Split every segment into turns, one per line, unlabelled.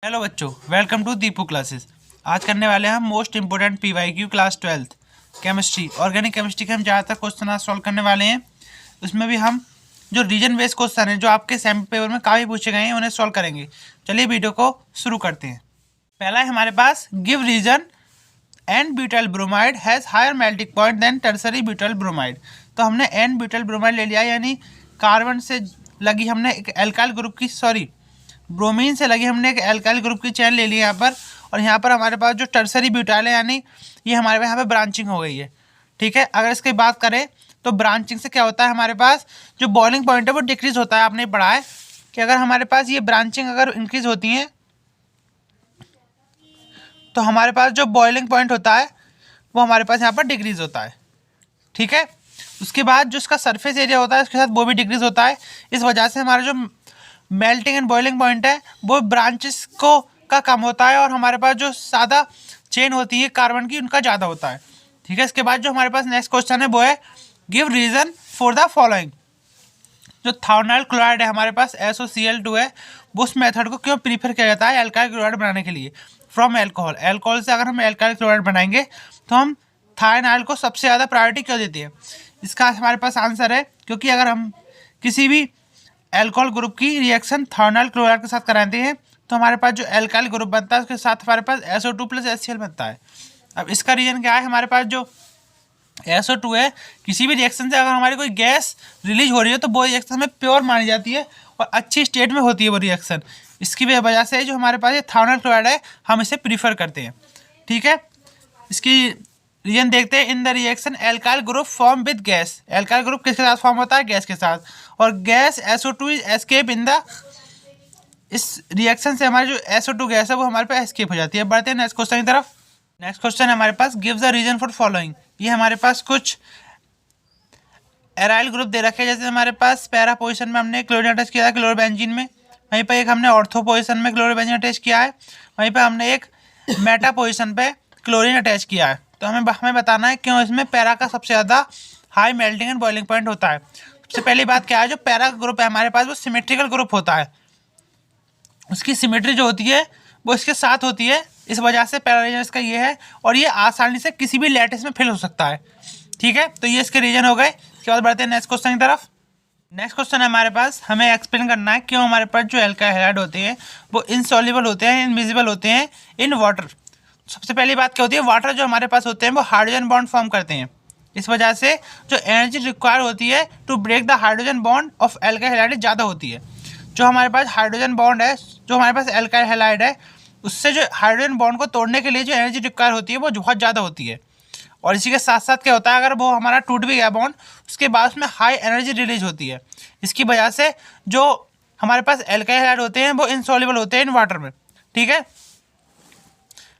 Hello बच्चों, welcome to Deepu classes. आज करने वाले हैं हम most important PYQ class 12th chemistry, organic chemistry के हम ज़्यादातर क्वेश्चन आज सॉल्व करने वाले हैं। उसमें भी हम जो रीजन बेस्ड क्वेश्चन हैं जो आपके सैम्पल पेपर में काफ़ी पूछे गए हैं उन्हें सॉल्व करेंगे। चलिए वीडियो को शुरू करते हैं। पहला है हमारे पास, give reason n butyl bromide has higher melting point than tertiary butyl bromide. तो हमने एन ब्यूटाइल ब्रोमाइड ले लिया, यानी कार्बन से लगी हमने एक एल्काइल ग्रुप की ब्रोमीन से लगी हमने एक एल्काइल ग्रुप की चेन ले ली यहाँ पर। और यहाँ पर हमारे पास जो टर्सरी ब्यूटाइल है, यानी ये हमारे यहाँ पे ब्रांचिंग हो गई है। ठीक है, अगर इसकी बात करें तो ब्रांचिंग से क्या होता है, हमारे पास जो बॉइलिंग पॉइंट है वो डिक्रीज होता है। आपने पढ़ा है कि अगर हमारे पास ये ब्रांचिंग अगर इंक्रीज होती है तो हमारे पास जो बॉइलिंग पॉइंट होता है वो हमारे पास यहाँ पर डिक्रीज होता है। ठीक है, उसके बाद जो इसका सरफेस एरिया होता है उसके साथ वो भी डिक्रीज होता है। इस वजह से हमारा जो मेल्टिंग एंड बॉइलिंग पॉइंट है वो ब्रांचेस को का कम होता है और हमारे पास जो सादा चेन होती है कार्बन की उनका ज़्यादा होता है। ठीक है, इसके बाद जो हमारे पास नेक्स्ट क्वेश्चन है वो है, give reason for the following. जो थायोनाइल क्लोराइड है हमारे पास SOCl2 है, वो उस मेथड को क्यों प्रीफर किया जाता है एल्काइल क्लोराइड बनाने के लिए फ्रॉम एल्कोहल। एल्कोहल से अगर हम एल्काइल क्लोराइड बनाएंगे तो हम थायोनाइल को सबसे ज़्यादा प्रायोरिटी क्यों देते हैं। इसका हमारे पास आंसर है क्योंकि अगर हम किसी भी एल्कोहल ग्रुप की रिएक्शन थायोनाइल क्लोराइड के साथ कराते हैं तो हमारे पास जो एल्काइल ग्रुप बनता है उसके साथ हमारे पास SO2 + HCl बनता है। अब इसका रीजन क्या है, हमारे पास जो SO2 है, किसी भी रिएक्शन से अगर हमारी कोई गैस रिलीज हो रही है तो वो रिएक्शन में प्योर मानी जाती है और अच्छी स्टेट में होती है वो रिएक्शन। इसकी वजह से जो हमारे पास ये थायोनाइल क्लोराइड है हम इसे प्रीफर करते हैं। ठीक है, इसकी रीजन देखते हैं। In the reaction alkyl group form with gas. Alkyl group किसके साथ फॉर्म होता है, गैस के साथ, और gas SO2 is escape in the, इस रिएक्शन से हमारी जो SO2 गैस है वो हमारे पास एस्केप हो जाती है। बढ़ते हैं नेक्स्ट क्वेश्चन की तरफ। नेक्स्ट क्वेश्चन है हमारे पास, give the reason for following. ये हमारे पास कुछ एराइल ग्रुप दे रखे हैं, जैसे हमारे पास पैरा पोजिशन में हमने क्लोरीन अटैच किया है क्लोरोबेंजीन में, वहीं पर एक हमने ऑर्थो पोजिशन में क्लोरोबेंजीन अटैच किया है, वहीं पर हमने एक मेटा पोजिशन पे क्लोरीन अटैच किया है। तो हमें बताना है क्यों इसमें पैरा का सबसे ज़्यादा high melting and boiling point होता है। सबसे पहली बात क्या है, जो पैरा ग्रुप है हमारे पास वो सिमेट्रिकल ग्रुप होता है, उसकी सिमेट्री जो होती है वो इसके साथ होती है, इस वजह से पैरा रीजन इसका ये है, और ये आसानी से किसी भी लैटिस में फिल हो सकता है। ठीक है, तो ये इसके रीजन हो गए। इसके बाद बढ़ते हैं नेक्स्ट क्वेश्चन की तरफ। नेक्स्ट क्वेश्चन है हमारे पास, हमें एक्सप्लेन करना है क्यों हमारे पास जो एल्काइल हैलाइड होते हैं वो इनसॉल्युबल होते हैं, इनविजिबल होते हैं इन वाटर। सबसे पहली बात क्या होती है, वाटर जो हमारे पास होते हैं वो हाइड्रोजन बॉन्ड फॉर्म करते हैं। इस वजह से जो एनर्जी रिक्वायर होती है to break the hydrogen bond of alkyl halide ज़्यादा होती है। जो हमारे पास हाइड्रोजन बॉन्ड है, जो हमारे पास एल्काइल हैलाइड है, उससे जो हाइड्रोजन बॉन्ड को तोड़ने के लिए जो एनर्जी रिक्वायर होती है वो बहुत ज़्यादा होती है। और इसी के साथ साथ क्या होता है, अगर वो हमारा टूट भी गया बॉन्ड उसके बाद उसमें हाई एनर्जी रिलीज होती है। इसकी वजह से जो हमारे पास एल्काइल हैलाइड होते हैं वो इनसॉल्युबल होते हैं इन वाटर में। ठीक है,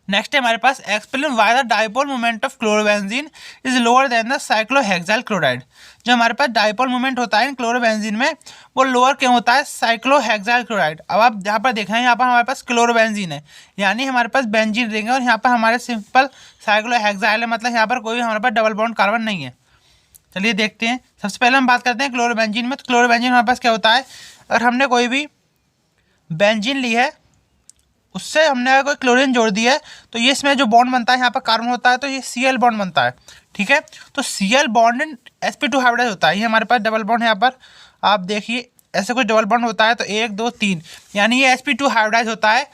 नेक्स्ट है हमारे पास, explain why the dipole moment of chlorobenzene is lower than the cyclohexyl chloride. जो हमारे पास डाइपोल मोमेंट होता है इन क्लोरोबेंजीन में वो लोअर क्यों होता है साइक्लोहेक्साइल क्लोराइड। अब आप यहाँ पर देखें, यहाँ पर हमारे पास क्लोरोबेंजीन है, यानी हमारे पास बेंजीन रिंग है, और यहाँ पर हमारे सिंपल साइक्लोहेक्साइल है, मतलब यहाँ पर कोई हमारे पास डबल बॉन्ड कार्बन नहीं है। चलिए देखते हैं। सबसे पहले हम बात करते हैं क्लोरोबेंजीन में। तो क्लोरोबेंजीन हमारे पास क्या होता है, अगर हमने कोई भी बेंजीन ली है उससे हमने अगर कोई क्लोरीन जोड़ दी है तो ये इसमें जो बॉन्ड बनता है यहाँ पर कार्बन होता है तो ये Cl बॉन्ड बनता है। ठीक है, तो Cl bond in sp2 hybridise होता है। ये हमारे पास डबल बॉन्ड है, यहाँ पर आप देखिए ऐसे कुछ डबल बॉन्ड होता है तो 1 2 3, यानी ये sp2 हाइब्रिडाइज होता है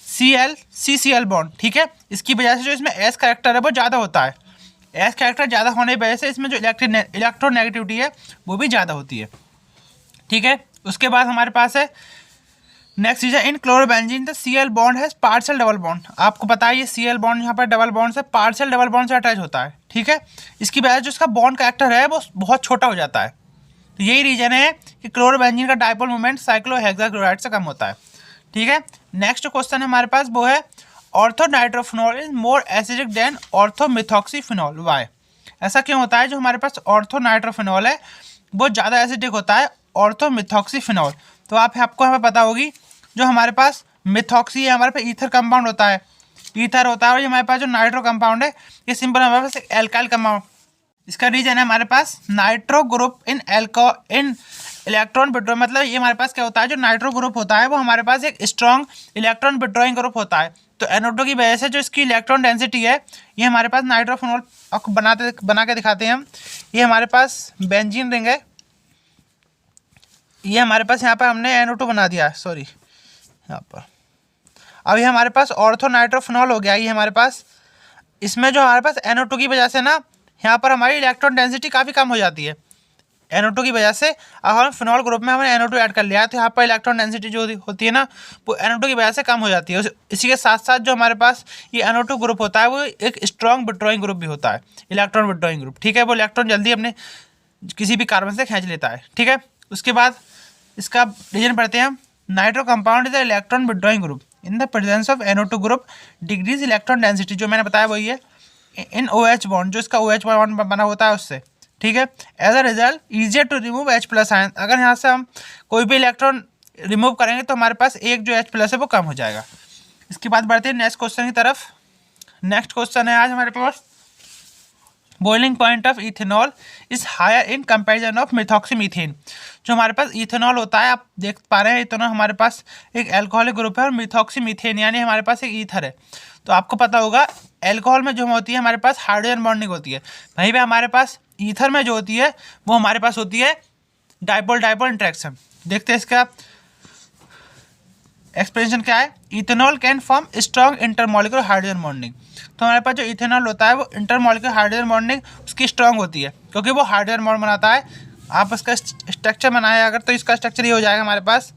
Cl CCl बॉन्ड। ठीक है, इसकी वजह से जो इसमें S कैरेक्टर है वो ज़्यादा होता है। S कैरेक्टर ज़्यादा होने की वजह से इसमें जो इलेक्ट्रोनेगेटिविटी है वो भी ज़्यादा होती है। ठीक है, उसके बाद हमारे पास है नेक्स्ट चीज़ है, इन क्लोरोबेंजीन द Cl बॉन्ड है पार्शियल डबल बॉन्ड। आपको पता है ये Cl बॉन्ड यहाँ पर डबल बॉन्ड से पार्शियल डबल बॉन्ड से अटैच होता है। ठीक है, इसकी वजह से जो इसका बॉन्ड कैरेक्टर है वो बहुत छोटा हो जाता है। तो यही रीजन है कि क्लोरोबेंजीन का डाइपोल मोमेंट साइक्लोहेक्सा क्लोराइड से कम होता है। ठीक है, नेक्स्ट क्वेश्चन हमारे पास वो है, orthonitrophenol is more acidic than orthomethoxyphenol, why. ऐसा क्यों होता है, जो हमारे पास ऑर्थोनाइट्रोफिनॉल है वो ज़्यादा एसिडिक होता है ऑर्थोमिथॉक्सीफिनॉल। तो आपको हमें पता होगी जो हमारे पास मिथॉक्सी है, हमारे पास ईथर कंपाउंड होता है, ईथर होता है, और ये हमारे पास जो नाइट्रो कंपाउंड है ये सिंपल हमारे पास एक एल्काइल कंपाउंड। इसका रीजन है हमारे पास nitro group in electron withdraw मतलब ये हमारे पास क्या होता है, जो नाइट्रो ग्रुप होता है वो हमारे पास एक स्ट्रॉन्ग इलेक्ट्रॉन विड्रॉइंग ग्रुप होता है। तो NO2 की वजह से जो इसकी इलेक्ट्रॉन डेंसिटी है, ये हमारे पास नाइट्रोफिनॉल आपको बना के दिखाते हैं हम। ये हमारे पास बेंजीन रिंग है, ये हमारे पास यहाँ पर हमने NO2 बना दिया, सॉरी यहाँ पर। अब ये हमारे पास ऑर्थो नाइट्रोफिनॉल हो गया। ये हमारे पास इसमें जो हमारे पास NO2 की वजह से ना यहाँ पर हमारी इलेक्ट्रॉन डेंसिटी काफ़ी कम हो जाती है NO2 की वजह से। अब हम फिनॉल ग्रुप में हमने NO2 ऐड कर लिया है, तो यहाँ पर इलेक्ट्रॉन डेंसिटी जो होती है ना वो NO2 की वजह से कम हो जाती है। इसी के साथ साथ जो हमारे पास ये NO2 ग्रुप होता है वो एक स्ट्रॉन्ग विड्रॉइंग ग्रुप भी होता है, इलेक्ट्रॉन विड्रॉइंग ग्रुप। ठीक है, वो इलेक्ट्रॉन जल्दी अपने किसी भी कार्बन से खींच लेता है। ठीक है, उसके बाद इसका रीजन पढ़ते हैं हम। Nitro compound is the electron withdrawing group in the presence of NO2 group decrease electron density, जो मैंने बताया वही है, इन OH बॉन्ड, जो इसका OH बॉन्ड बना होता है उससे। ठीक है, as a result easier to remove H+ ion. अगर यहाँ से हम कोई भी इलेक्ट्रॉन रिमूव करेंगे तो हमारे पास एक जो H+ है वो कम हो जाएगा। इसके बाद बढ़ते हैं नेक्स्ट क्वेश्चन की तरफ। नेक्स्ट क्वेश्चन है आज हमारे पास, boiling point of ethanol is higher in comparison of methoxymethane. जो हमारे पास इथेनॉल होता है, आप देख पा रहे हैं इथेनॉल हमारे पास एक एल्कोहलिक ग्रुप है, और मिथॉक्सीमीथेन यानी हमारे पास एक ईथर है। तो आपको पता होगा एल्कोहल में जो होती है हमारे पास हाइड्रोजन बॉन्डिंग होती है, वहीं पे हमारे पास ईथर में जो होती है वो हमारे पास होती है डाइपोल डाइपोल इंटरेक्शन। देखते हैं इसका एक्सप्लेनेशन क्या है। Ethanol can form strong intermolecular hydrogen bonding. तो हमारे पास जो इथेनॉल होता है वो इंटरमॉलिक्यूलर हाइड्रोजन बॉन्डिंग उसकी स्ट्रॉन्ग होती है, क्योंकि वो हाइड्रोजन बॉन्ड बनाता है। आप इसका स्ट्रक्चर बनाए अगर, तो इसका स्ट्रक्चर ये हो जाएगा हमारे पास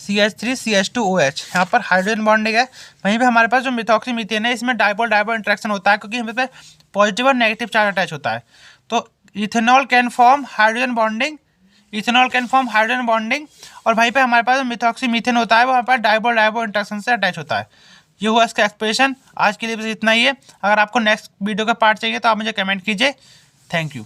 CH3CH2OH। यहाँ पर हाइड्रोजन बॉन्डिंग है। वहीं पे हमारे पास जो मिथॉक्सीमीथेन है इसमें डाइपोल डाइपोल इंटरेक्शन होता है, क्योंकि हमें पे पॉजिटिव और नेगेटिव चार्ज अटैच होता है। तो ethanol can form hydrogen bonding, और वहीं पे हमारे पास मिथॉक्सीमीथेन होता है वो हमारे पास डाइपोल डाइपोल इंटरेक्शन से अटैच होता है। ये हुआ इसका एक्सप्रेशन। आज के लिए बस इतना ही है। अगर आपको नेक्स्ट वीडियो का पार्ट चाहिए तो आप मुझे कमेंट कीजिए। Thank you.